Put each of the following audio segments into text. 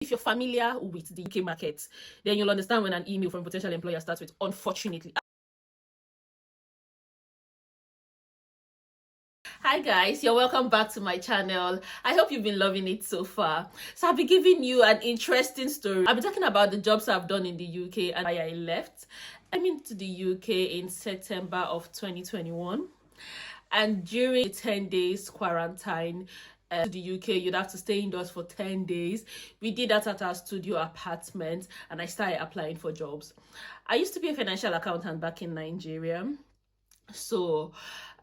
If you're familiar with the UK market, then you'll understand when an email from a potential employer starts with "unfortunately." Hi guys, you're welcome back to my channel. I hope you've been loving it so far. So I'll be giving you an interesting story. I'll be talking about the jobs I've done in the UK and why I left. I came into the UK in September of 2021, and during the 10 days quarantine to the UK, you'd have to stay indoors for 10 days. We did that at our studio apartment, and I started applying for jobs. I used to be a financial accountant back in Nigeria, so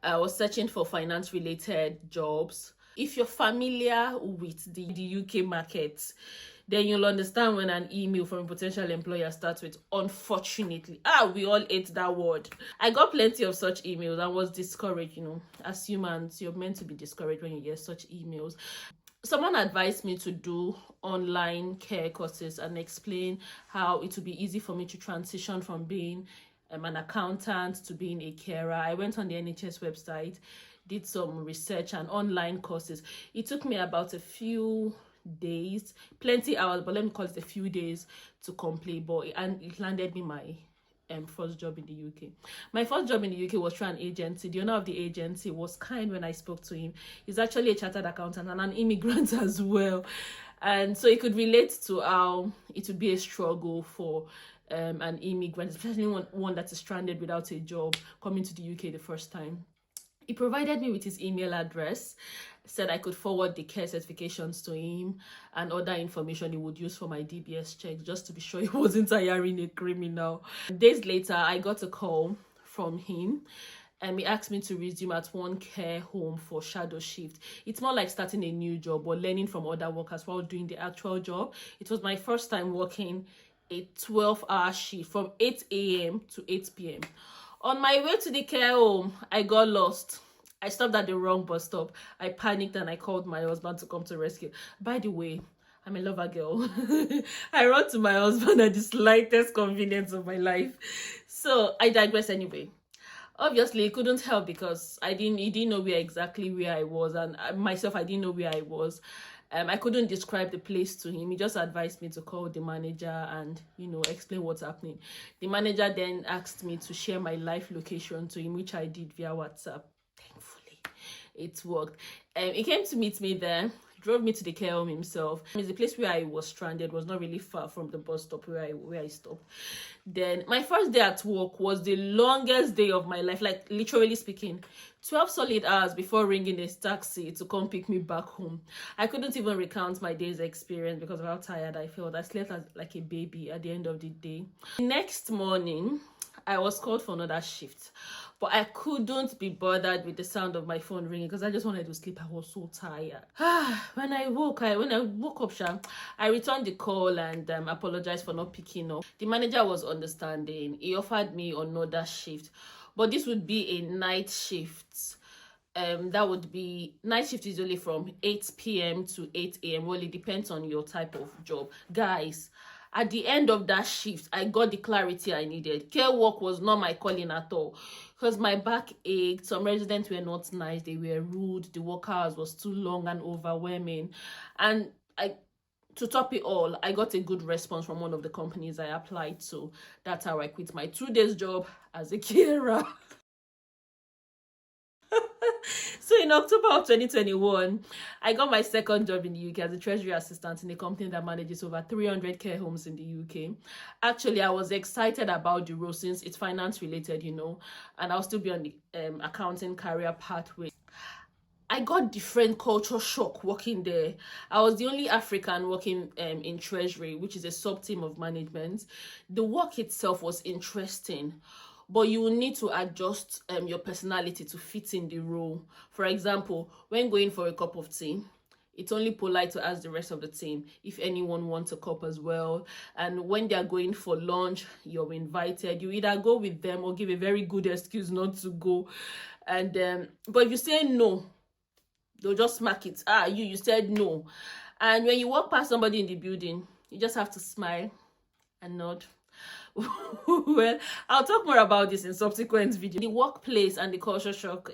I was searching for finance related jobs. If you're familiar with the UK market, then you'll understand when an email from a potential employer starts with "unfortunately." We all hate that word. I got plenty of such emails and was discouraged. As humans, you're meant to be discouraged when you get such emails. Someone advised me to do online care courses and explain how it would be easy for me to transition from being an accountant to being a carer. I went on the NHS website, did some research and online courses. It took me about a few days, plenty hours, but let me call it a few days to complete. And it landed me my first job in the UK. My first job in the UK was through an agency. The owner of the agency was kind when I spoke to him. He's actually a chartered accountant and an immigrant as well. And so he could relate to how it would be a struggle for an immigrant, especially one that is stranded without a job, coming to the UK the first time. He provided me with his email address, said I could forward the care certifications to him and other information he would use for my DBS checks, just to be sure he wasn't hiring a criminal. Days later, I got a call from him, and he asked me to resume at one care home for shadow shift. It's more like starting a new job or learning from other workers while doing the actual job. It was my first time working a 12-hour shift from 8 a.m. to 8 p.m. On my way to the care home, I got lost. I stopped at the wrong bus stop. I panicked and I called my husband to come to rescue. By the way, I'm a lover girl. I run to my husband at the slightest convenience of my life. So I digress anyway. Obviously, he couldn't help because he didn't know exactly where I was, and myself, I didn't know where I was. I couldn't describe the place to him. He just advised me to call the manager and, explain what's happening. The manager then asked me to share my live location to him, which I did via WhatsApp. Thankfully, it worked. He came to meet me there, drove me to the care home himself. The place where I was stranded was not really far from the bus stop where I stopped. Then my first day at work was the longest day of my life, like literally speaking. 12 solid hours before ringing a taxi to come pick me back home. I couldn't even recount my day's experience because of how tired I felt. I slept like a baby at the end of the day. The next morning, I was called for another shift, but I couldn't be bothered with the sound of my phone ringing because I just wanted to sleep. I was so tired. When I woke up, I returned the call and apologized for not picking up. The manager was understanding. He offered me another shift, but this would be a night shift. That would be night shift is only from 8 p.m. to 8 a.m. Well, it depends on your type of job, guys. At the end of that shift, I got the clarity I needed. Care work was not my calling at all because my back ached. Some residents were not nice. They were rude. The work hours was too long and overwhelming. And to top it all, I got a good response from one of the companies I applied to. That's how I quit my 2 days job as a carer. So in October of 2021, I got my second job in the UK as a treasury assistant in a company that manages over 300 care homes in the UK. Actually, I was excited about the role since it's finance related, and I'll still be on the accounting career pathway. I got different culture shock working there. I was the only African working in treasury, which is a sub-team of management. The work itself was interesting, but you will need to adjust your personality to fit in the role. For example, when going for a cup of tea, it's only polite to ask the rest of the team if anyone wants a cup as well. And when they're going for lunch, you're invited. You either go with them or give a very good excuse not to go. And but if you say no, they'll just smack it. You said no. And when you walk past somebody in the building, you just have to smile and nod. Well, I'll talk more about this in subsequent video. The workplace and the culture shock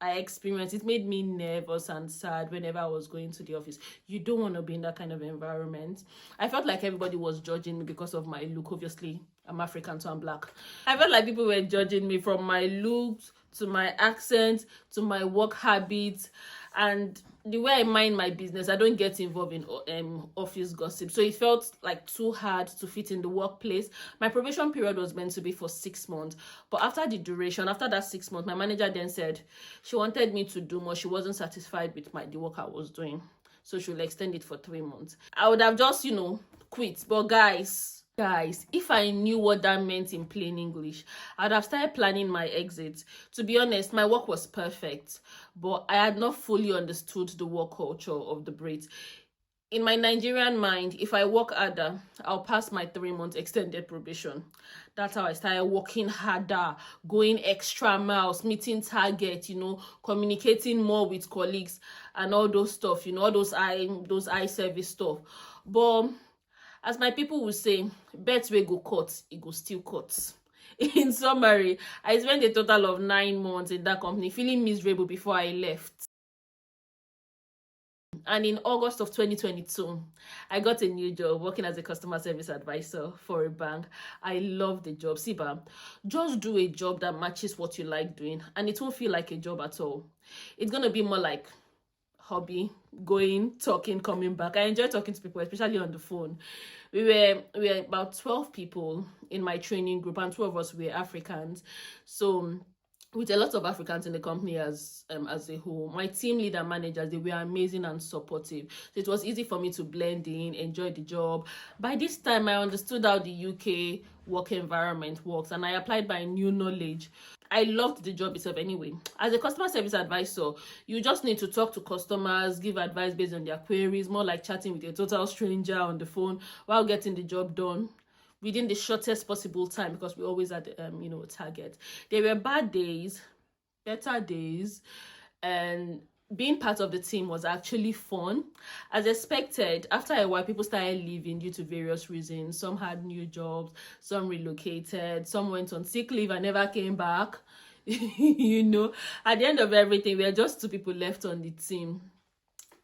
I experienced, it made me nervous and sad whenever I was going to the office. You don't want to be in that kind of environment. I felt like everybody was judging me because of my look. Obviously, I'm African, so I'm black. I felt like people were judging me from my looks to my accent to my work habits and the way I mind my business. I don't get involved in office gossip, so it felt like too hard to fit in the workplace. My probation period was meant to be for 6 months, but after that 6 months, my manager then said she wanted me to do more. She wasn't satisfied with the work I was doing, so she'll extend it for 3 months. I would have just quit, but guys, if I knew what that meant in plain English, I'd have started planning my exit. To be honest, my work was perfect, but I had not fully understood the work culture of the Brits. In my Nigerian mind, if I work harder, I'll pass my 3 months extended probation. That's how I started working harder, going extra miles, meeting targets, communicating more with colleagues and all those stuff, all those eye service stuff. But as my people will say, bet we go cut, it go still cut. In summary, I spent a total of 9 months in that company, feeling miserable before I left. And in August of 2022, I got a new job working as a customer service advisor for a bank. I love the job. Siba, just do a job that matches what you like doing, and it won't feel like a job at all. It's going to be more like hobby, going, talking, coming back. I enjoy talking to people, especially on the phone. We were about 12 people in my training group, and 2 of us were Africans. So with a lot of Africans in the company as a whole, my team leader and managers, they were amazing and supportive. So it was easy for me to blend in, enjoy the job. By this time, I understood how the UK work environment works, and I applied my new knowledge. I loved the job itself anyway. As a customer service advisor, you just need to talk to customers, give advice based on their queries, more like chatting with a total stranger on the phone while getting the job done within the shortest possible time, because we always had a target. There were bad days, better days, and being part of the team was actually fun. As expected, after a while, people started leaving due to various reasons. Some had new jobs, some relocated, some went on sick leave and never came back. At the end of everything, we were just 2 people left on the team.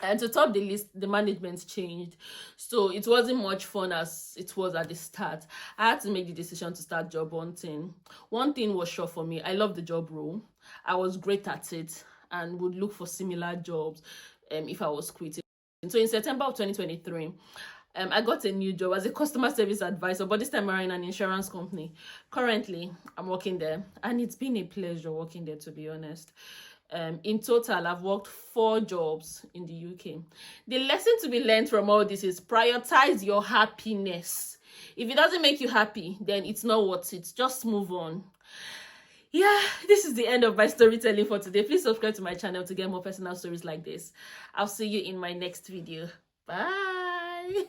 And to top the list, the management changed. So it wasn't much fun as it was at the start. I had to make the decision to start job hunting. One thing was sure for me: I loved the job role. I was great at it and would look for similar jobs if I was quitting. So in September of 2023, I got a new job as a customer service advisor, but this time around in an insurance company. Currently, I'm working there, and it's been a pleasure working there, to be honest. In total, I've worked 4 jobs in the UK. The lesson to be learned from all this is prioritize your happiness. If it doesn't make you happy, then it's not worth it. Just move on. Yeah, this is the end of my storytelling for today. Please subscribe to my channel to get more personal stories like this. I'll see you in my next video. Bye.